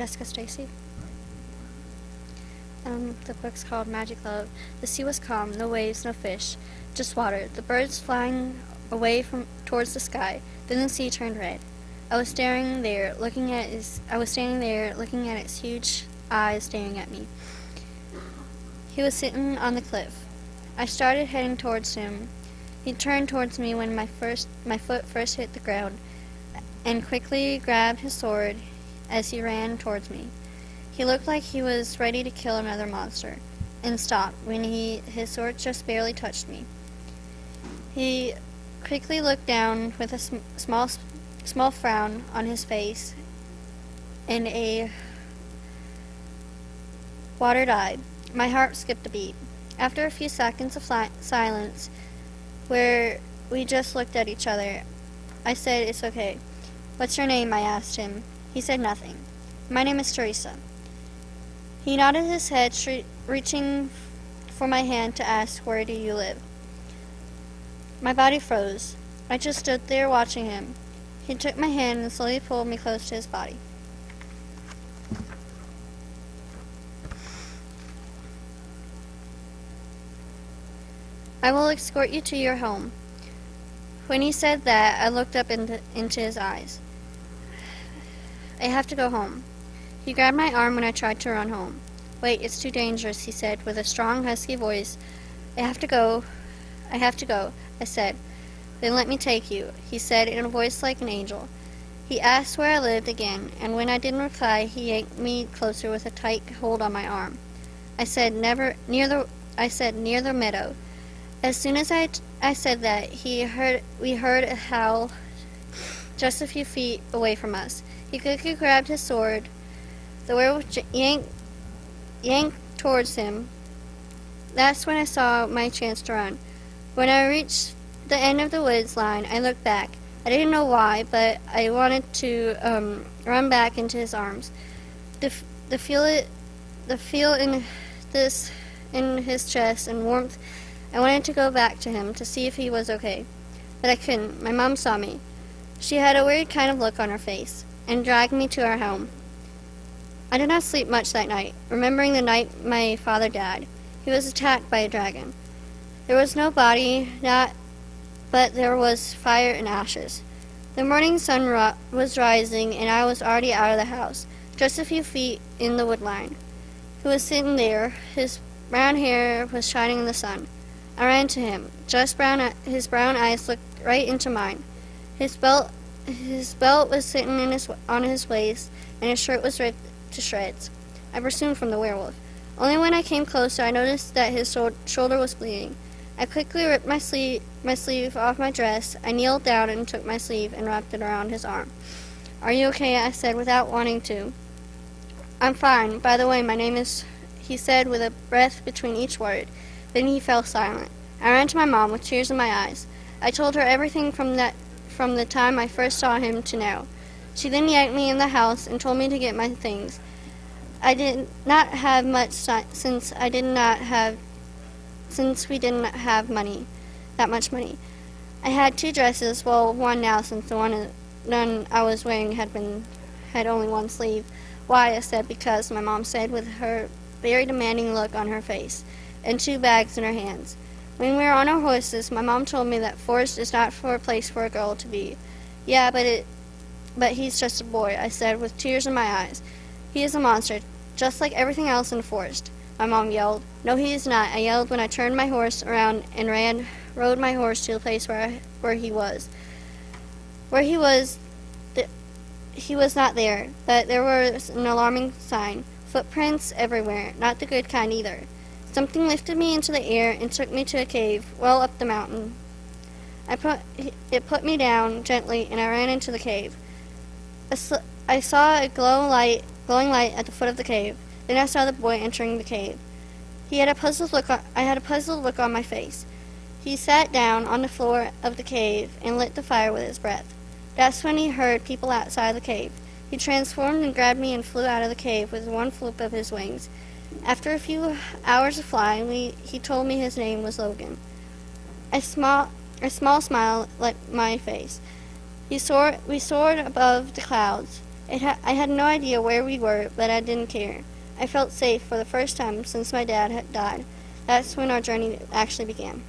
Jessica Stacy. The book's called Magic Love. The sea was calm, no waves, no fish, just water. The birds flying away from towards the sky. Then the sea turned red. I was standing there, looking at its huge eyes staring at me. He was sitting on the cliff. I started heading towards him. He turned towards me when my foot first hit the ground, and quickly grabbed his sword as he ran towards me. He looked like he was ready to kill another monster, and stopped when his sword just barely touched me. He quickly looked down with a small frown on his face and a watered eye. My heart skipped a beat. After a few seconds of silence, where we just looked at each other, I said, "It's okay." "What's your name?" I asked him. He said nothing. "My name is Teresa." He nodded his head, reaching for my hand to ask, "Where do you live?" My body froze. I just stood there watching him. He took my hand and slowly pulled me close to his body. "I will escort you to your home." When he said that, I looked up into his eyes. "I have to go home." He grabbed my arm when I tried to run home. "Wait, it's too dangerous," he said with a strong, husky voice. I have to go, I said. "Then let me take you," he said in a voice like an angel. He asked where I lived again, and when I didn't reply, he yanked me closer with a tight hold on my arm. I said, near the meadow." As soon as I said that, we heard a howl just a few feet away from us. He quickly grabbed his sword. The werewolf yanked towards him. That's when I saw my chance to run. When I reached the end of the woods line, I looked back. I didn't know why, but I wanted to run back into his arms. The feel in his chest and warmth. I wanted to go back to him to see if he was okay, but I couldn't. My mom saw me. She had a weird kind of look on her face and dragged me to our home. I did not sleep much that night, remembering the night my father died. He was attacked by a dragon. There was no body, but there was fire and ashes. The morning sun was rising, and I was already out of the house, just a few feet in the woodline. He was sitting there. His brown hair was shining in the sun. I ran to him. His brown eyes looked right into mine. His belt was sitting on his waist, and his shirt was ripped to shreds. I pursued from the werewolf. Only when I came closer, I noticed that his shoulder was bleeding. I quickly ripped my sleeve off my dress. I kneeled down and took my sleeve and wrapped it around his arm. "Are you okay?" I said without wanting to. "I'm fine. By the way, my name is," he said with a breath between each word. Then he fell silent. I ran to my mom with tears in my eyes. I told her everything from the time I first saw him to now. She then yanked me in the house and told me to get my things. I did not have much since we didn't have that much money. I had 2 dresses, well, one now since the one I was wearing had only one sleeve. "Why?" I said. "Because," my mom said with her very demanding look on her face, and 2 bags in her hands. When we were on our horses, my mom told me that forest is not a place for a girl to be. "Yeah, but he's just a boy," I said with tears in my eyes. "He is a monster, just like everything else in the forest," my mom yelled. "No, he is not," I yelled when I turned my horse around and rode my horse to the place where he was. He was not there, but there was an alarming sign. Footprints everywhere, not the good kind either. Something lifted me into the air and took me to a cave well up the mountain. It put me down gently, and I ran into the cave. I saw a glowing light at the foot of the cave. Then I saw the boy entering the cave. I had a puzzled look on my face. He sat down on the floor of the cave and lit the fire with his breath. That's when he heard people outside the cave. He transformed and grabbed me and flew out of the cave with one flip of his wings. After a few hours of flying, he told me his name was Logan. A small smile lit my face. We soared above the clouds. I had no idea where we were, but I didn't care. I felt safe for the first time since my dad had died. That's when our journey actually began.